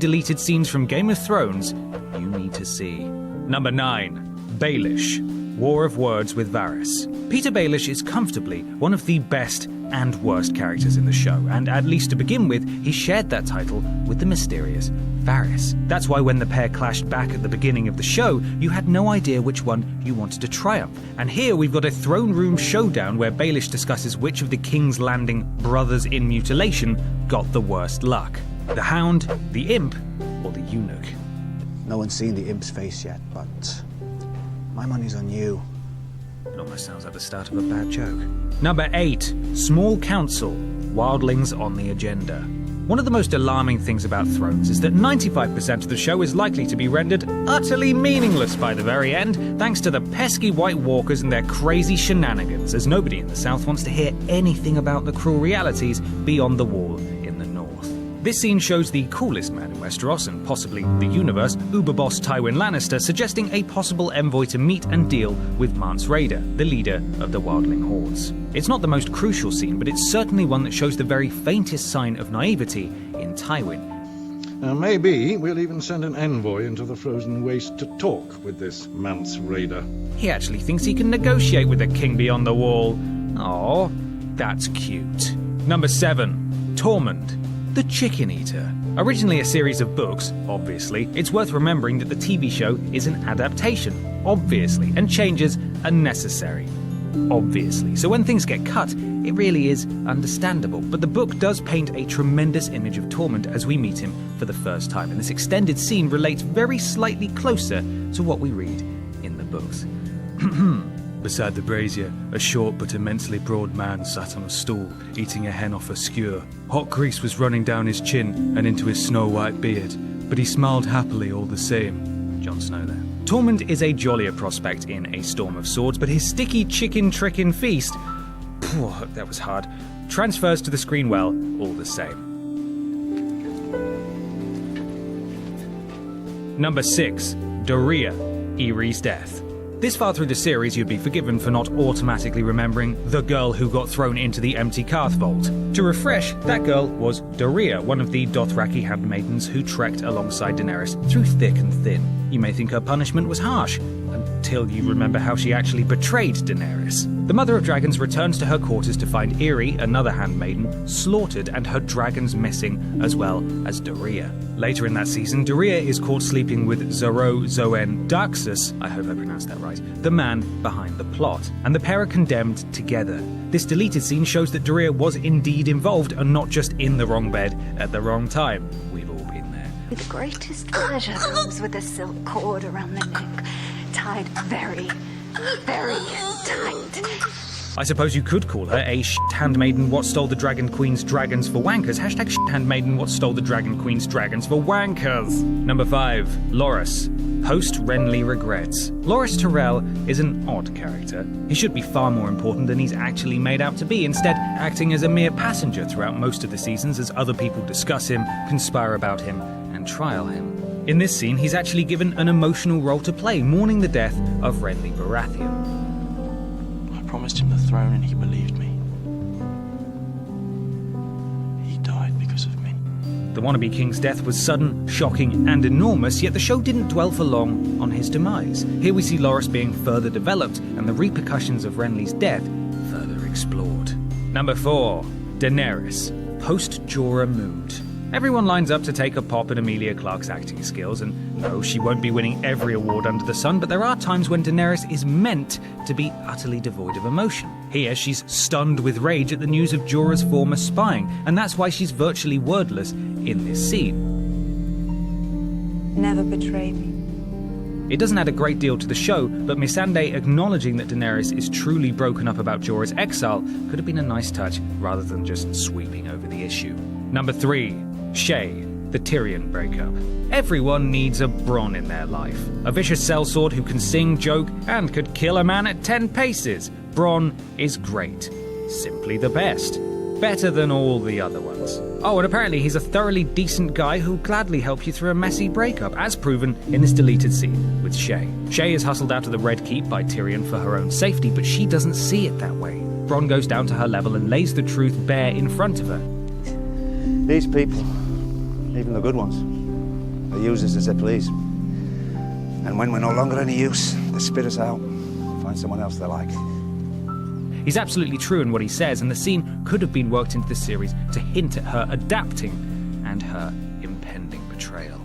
deleted scenes from Game of Thrones you need to see. Number 9. Baelish, War of Words with Varys. Peter Baelish is comfortably one of the best and worst characters in the show, and at least to begin with, he shared that title with the mysterious Varys. That's why when the pair clashed back at the beginning of the show, you had no idea which one you wanted to triumph. And here we've got a throne room showdown where Baelish discusses which of the King's Landing brothers in mutilation got the worst luck. The Hound, the Imp, or the Eunuch? No one's seen the Imp's face yet, but my money's on you. It almost sounds like the start of a bad joke. Number 8. Small Council, Wildlings on the Agenda. One of the most alarming things about Thrones is that 95% of the show is likely to be rendered utterly meaningless by the very end, thanks to the pesky White Walkers and their crazy shenanigans, as nobody in the South wants to hear anything about the cruel realities beyond the wall in the North. This scene shows the coolest man in Westeros, and possibly the universe, Uber boss Tyrion Lannister, suggesting a possible envoy to meet and deal with Mance Rayder, the leader of the Wildling hordes. It's not the most crucial scene, but it's certainly one that shows the very faintest sign of naivety in Tywin. Now maybe we'll even send an envoy into the frozen waste to talk with this Mance Rayder. He actually thinks he can negotiate with the king beyond the wall. Aw, that's cute. Number 7. Tormund, the Chicken Eater. Originally a series of books, obviously, it's worth remembering that the TV show is an adaptation, obviously, and changes are necessary, obviously. So when things get cut, it really is understandable. But the book does paint a tremendous image of Tormund as we meet him for the first time, and this extended scene relates very slightly closer to what we read in the books. Beside the brazier, a short but immensely broad man sat on a stool, eating a hen off a skewer. Hot grease was running down his chin and into his snow-white beard, but he smiled happily all the same. Jon Snow there. Tormund is a jollier prospect in A Storm of Swords, but his sticky chicken trickin' feast, that was hard, transfers to the screen well all the same. Number 6. Doreah, Eerie's Death. This far through the series, you'd be forgiven for not automatically remembering the girl who got thrown into the empty Karth Vault. To refresh, that girl was Doreah, one of the Dothraki handmaidens who trekked alongside Daenerys through thick and thin. You may think her punishment was harsh, until you remember how she actually betrayed Daenerys. The Mother of Dragons returns to her quarters to find Eerie, another handmaiden, slaughtered and her dragons missing, as well as Doreah. Later in that season, Doreah is caught sleeping with Zoro Zoen Darksus, I hope I pronounced that right, the man behind the plot, and the pair are condemned together. This deleted scene shows that Doreah was indeed involved and not just in the wrong bed at the wrong time. We've all been there. The greatest pleasure comes with a silk cord around the neck, tied very, very tight. I suppose you could call her a handmaiden what stole the Dragon Queen's dragons for wankers. Hashtag handmaiden what stole the Dragon Queen's dragons for wankers. Number 5. Loras, post Renly regrets. Loras Tyrell is an odd character. He should be far more important than he's actually made out to be, instead acting as a mere passenger throughout most of the seasons as other people discuss him, conspire about him, and trial him. In this scene, he's actually given an emotional role to play, mourning the death of Renly Baratheon. I promised him the throne and he believed me. He died because of me. The wannabe king's death was sudden, shocking, and enormous, yet the show didn't dwell for long on his demise. Here we see Loras being further developed, and the repercussions of Renly's death further explored. Number 4. Daenerys, post-Jorah mood. Everyone lines up to take a pop at Emilia Clarke's acting skills, and no, she won't be winning every award under the sun, but there are times when Daenerys is meant to be utterly devoid of emotion. Here, she's stunned with rage at the news of Jorah's former spying, and that's why she's virtually wordless in this scene. Never betray me. It doesn't add a great deal to the show, but Missandei acknowledging that Daenerys is truly broken up about Jorah's exile could have been a nice touch, rather than just sweeping over the issue. Number 3. Shae, the Tyrion breakup. Everyone needs a Bronn in their life. A vicious sellsword who can sing, joke, and could kill a man at 10 paces. Bronn is great. Simply the best. Better than all the other ones. Oh, and apparently he's a thoroughly decent guy who'll gladly help you through a messy breakup, as proven in this deleted scene with Shae. Shae is hustled out of the Red Keep by Tyrion for her own safety, but she doesn't see it that way. Bronn goes down to her level and lays the truth bare in front of her. These people, even the good ones, They use us as they please. And when we're no longer any use, they spit us out. Find someone else they like. He's absolutely true in what he says, and the scene could have been worked into the series to hint at her adapting and her impending betrayal.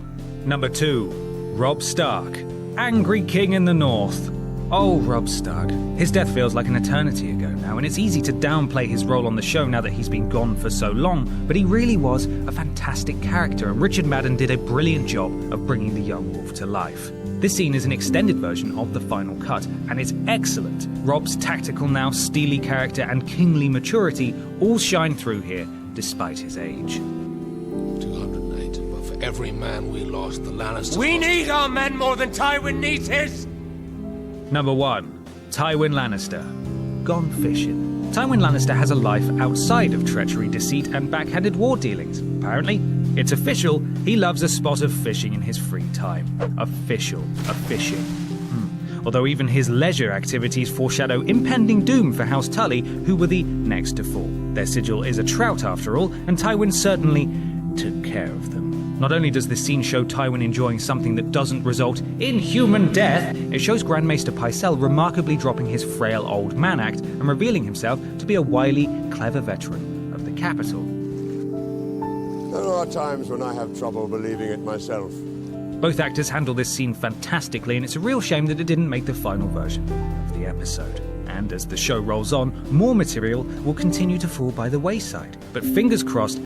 Number 2, Robb Stark, Angry King in the North. Oh, Robb Stark. His death feels like an eternity ago now, and it's easy to downplay his role on the show now that he's been gone for so long, but he really was a fantastic character, and Richard Madden did a brilliant job of bringing the young wolf to life. This scene is an extended version of the final cut, and it's excellent. Robb's tactical, now steely character and kingly maturity all shine through here, despite his age. 208, but for every man we lost, the Lannisters... We need our men more than Tywin needs his! Number 1, Tywin Lannister, gone fishing. Tywin Lannister has a life outside of treachery, deceit, and backhanded war dealings. Apparently, it's official, he loves a spot of fishing in his free time. Official, a fishing. Although even his leisure activities foreshadow impending doom for House Tully, who were the next to fall. Their sigil is a trout after all, and Tywin certainly took care of them. Not only does this scene show Tywin enjoying something that doesn't result in human death, it shows Grand Maester Pycelle remarkably dropping his frail old man act and revealing himself to be a wily, clever veteran of the capital. There are times when I have trouble believing it myself. Both actors handle this scene fantastically, and it's a real shame that it didn't make the final version of the episode. And as the show rolls on, more material will continue to fall by the wayside. But fingers crossed,